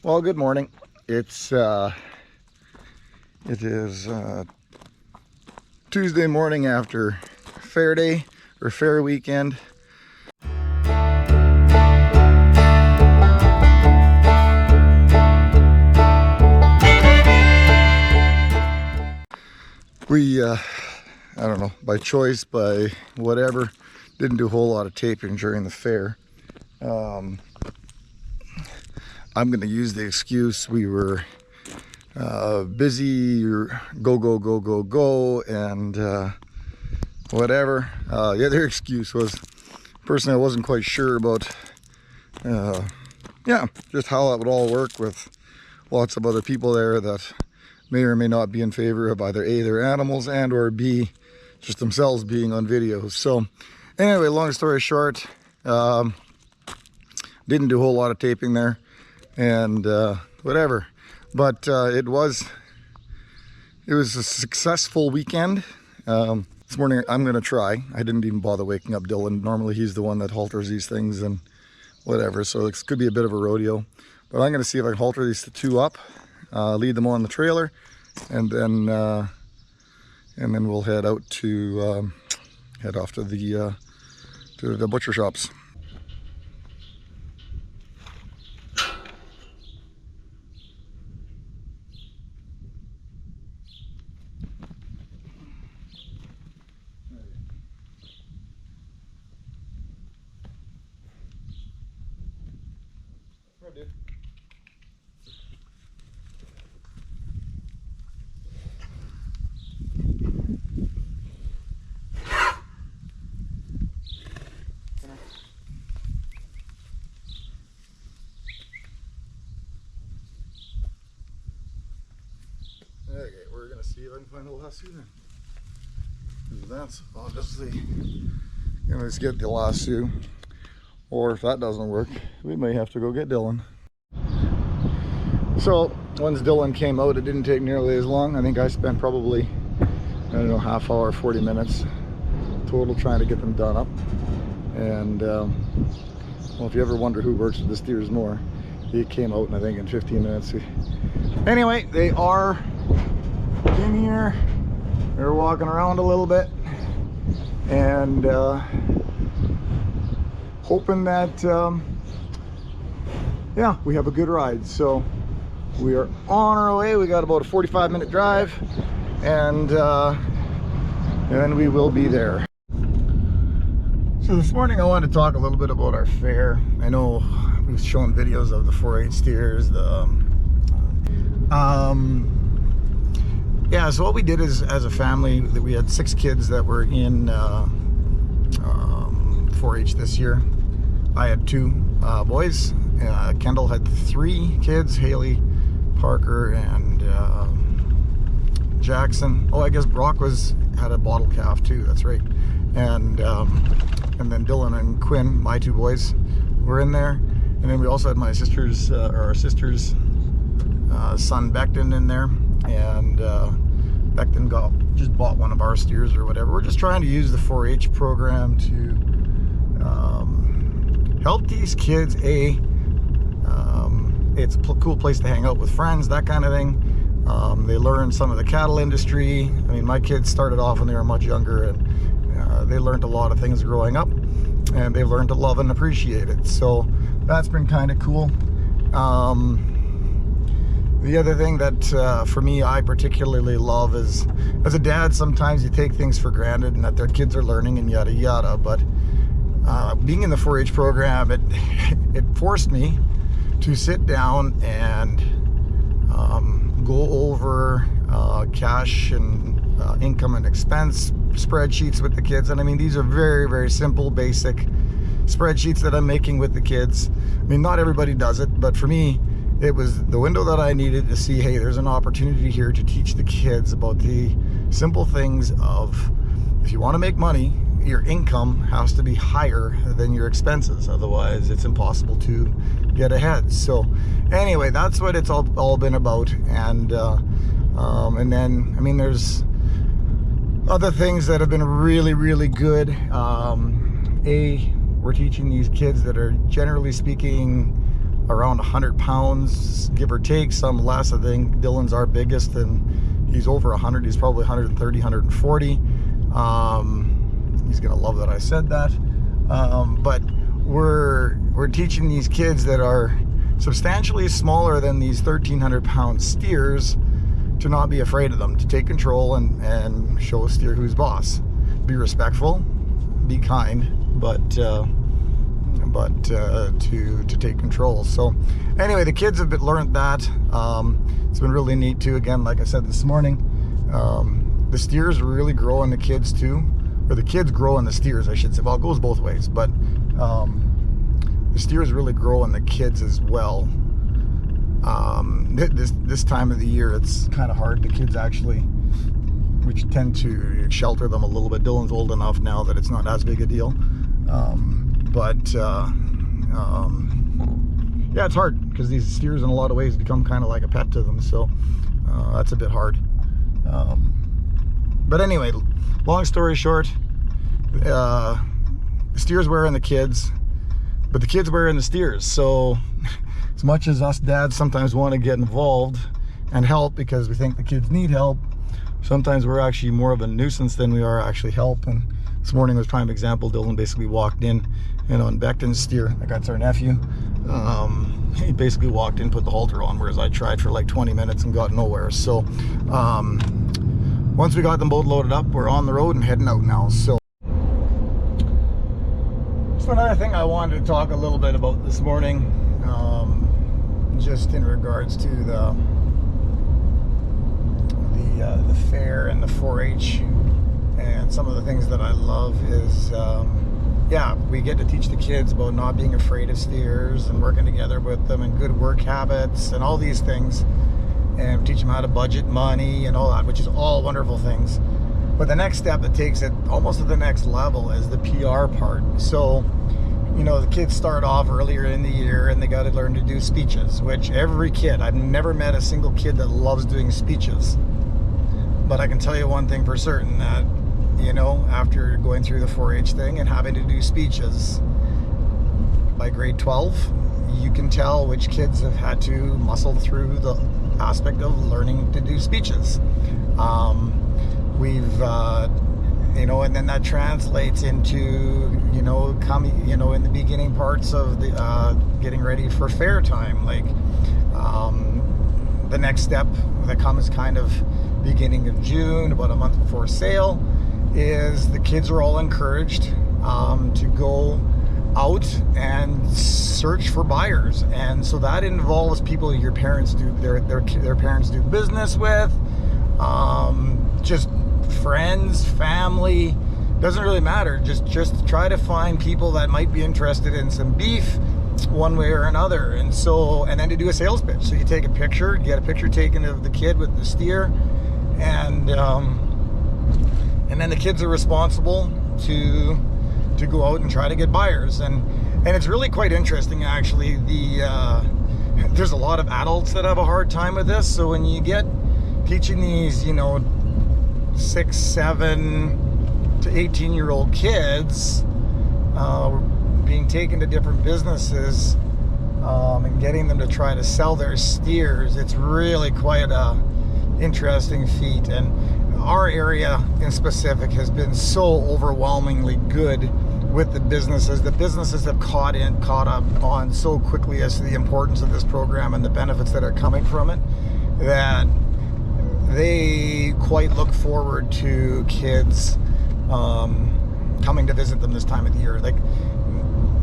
Well, good morning. It is Tuesday morning after fair day or fair weekend. We I don't know, by choice, by whatever, didn't do a whole lot of taping during the fair. I'm going to use the excuse we were busy, go, and whatever. The other excuse was, personally, I wasn't quite sure about, just how that would all work with lots of other people there that may or may not be in favor of either A, their animals, and or B, just themselves being on video. So anyway, long story short, didn't do a whole lot of taping there, and whatever. But it was a successful weekend. This morning I'm gonna try. I didn't even bother waking up Dylan. Normally he's the one that halters these things and whatever, so it could be a bit of a rodeo. But I'm gonna see if I can halter these two up, lead them on the trailer, and then we'll head out to head off to the butcher shops. Dude. Okay, we're gonna see if I can find a lasso then. That's obviously gonna just get the lasso. Or if that doesn't work, we may have to go get Dylan. So once Dylan came out, it didn't take nearly as long. I think I spent probably, I don't know, half hour, 40 minutes total trying to get them done up. And well, if you ever wonder who works with the steers more, he came out, and I think in 15 minutes. Anyway, they are in here. They're walking around a little bit, and hoping that yeah, we have a good ride. So we are on our way. We got about a 45-minute drive, and then we will be there. So this morning I wanted to talk a little bit about our fair. I know we've shown videos of the 4-H steers, yeah, so what we did is, as a family, that we had 6 kids that were in 4-H this year. I had 2 boys. Kendall had 3 kids, Haley, Parker, and Jackson. Oh, I guess Brock had a bottle calf too, that's right. And then Dylan and Quinn, my 2 boys, were in there. And then we also had my sister's, our sister's son Becton in there. And Becton just bought one of our steers or whatever. We're just trying to use the 4-H program to help these kids. It's a cool place to hang out with friends, that kind of thing. They learn some of the cattle industry. I mean, my kids started off when they were much younger, and they learned a lot of things growing up, and they learned to love and appreciate it. So that's been kind of cool. The other thing that for me I particularly love is, as a dad, sometimes you take things for granted and that their kids are learning and yada yada, but being in the 4-H program, it forced me to sit down and go over cash and income and expense spreadsheets with the kids. And I mean, these are very, very simple, basic spreadsheets that I'm making with the kids. I mean, not everybody does it, but for me, it was the window that I needed to see, hey, there's an opportunity here to teach the kids about the simple things of, if you want to make money, your income has to be higher than your expenses. Otherwise, it's impossible to get ahead. So anyway, that's what it's all been about. And then, I mean, there's other things that have been really, really good. We're teaching these kids that are, generally speaking, around 100 pounds, give or take, some less. I think Dylan's our biggest, and he's over 100. He's probably 130, 140. He's gonna love that I said that. But we're teaching these kids that are substantially smaller than these 1,300 pound steers to not be afraid of them, to take control and show a steer who's boss. Be respectful, be kind, but to take control. So anyway, the kids have learned that. It's been really neat too. Again, like I said this morning, the steers really grow in the kids too, or the kids grow in the steers, I should say. Well, it goes both ways, but the steers really grow in the kids as well. This time of the year, it's kind of hard. The kids actually, we tend to shelter them a little bit. Dylan's old enough now that it's not as big a deal. Yeah, it's hard because these steers in a lot of ways become kind of like a pet to them. So that's a bit hard. But anyway, long story short, the steers wearing the kids, but the kids wearing the steers. So as much as us dads sometimes want to get involved and help because we think the kids need help, sometimes we're actually more of a nuisance than we are actually help. And this morning was a prime example. Dylan basically walked in, on Becton's steer. That's our nephew. He basically walked in, put the halter on, whereas I tried for like 20 minutes and got nowhere. So once we got them both loaded up, we're on the road and heading out now. So another thing I wanted to talk a little bit about this morning, just in regards to the fair and the 4-H, and some of the things that I love is, yeah, we get to teach the kids about not being afraid of steers and working together with them and good work habits and all these things, and teach them how to budget money and all that, which is all wonderful things. But the next step that takes it almost to the next level is the PR part. So, the kids start off earlier in the year and they got to learn to do speeches, which every kid, I've never met a single kid that loves doing speeches. But I can tell you one thing for certain, that, after going through the 4-H thing and having to do speeches, by grade 12, you can tell which kids have had to muscle through the aspect of learning to do speeches. And then that translates into, coming, in the beginning parts of the getting ready for fair time. Like the next step that comes kind of beginning of June, about a month before sale, is the kids are all encouraged to go out and search for buyers. And so that involves people your parents do, their parents do business with, just friends, family, doesn't really matter. Just try to find people that might be interested in some beef one way or another. And then to do a sales pitch. So you take a picture, get a picture taken of the kid with the steer, and then the kids are responsible to go out and try to get buyers. And it's really quite interesting, actually. There's a lot of adults that have a hard time with this. So when you get teaching these, 6, 7 to 18-year-old kids being taken to different businesses and getting them to try to sell their steers, it's really quite a interesting feat. And our area in specific has been so overwhelmingly good with the businesses. The businesses have caught up on so quickly as to the importance of this program and the benefits that are coming from it, that they quite look forward to kids coming to visit them this time of the year. Like,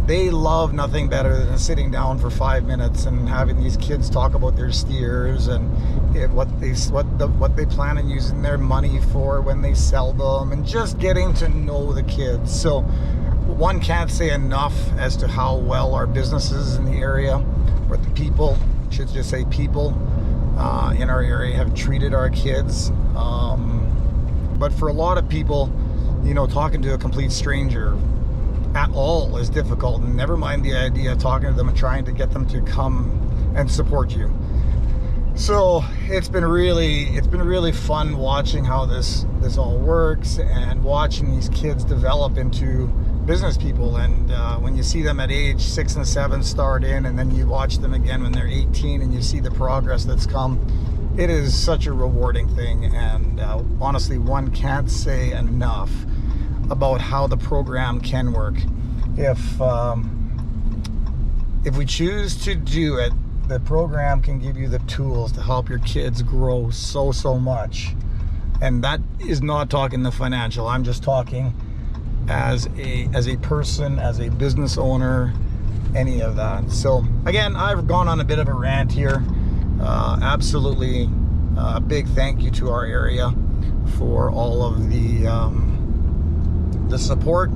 they love nothing better than sitting down for 5 minutes and having these kids talk about their steers and what they plan on using their money for when they sell them, and just getting to know the kids. So one can't say enough as to how well our businesses in the area, or the people, should just say people, in our area have treated our kids. But for a lot of people, talking to a complete stranger at all is difficult, and never mind the idea of talking to them and trying to get them to come and support you. So it's been really fun watching how this all works, and watching these kids develop into business people, and when you see them at age 6 and 7 start in, and then you watch them again when they're 18 and you see the progress that's come, it is such a rewarding thing. And honestly, one can't say enough about how the program can work. If we choose to do it, the program can give you the tools to help your kids grow so much. And that is not talking the financial. I'm just talking as a person, as a business owner, any of that. So again, I've gone on a bit of a rant here. Absolutely a big thank you to our area for all of the support.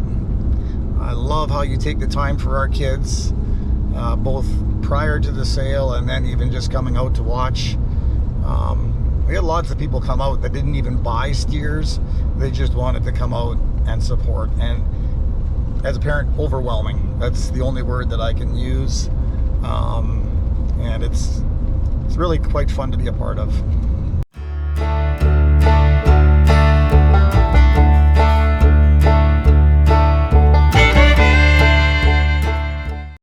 I love how you take the time for our kids, both prior to the sale and then even just coming out to watch. We had lots of people come out that didn't even buy steers. They just wanted to come out and support. And as a parent, overwhelming. That's the only word that I can use. And it's really quite fun to be a part of.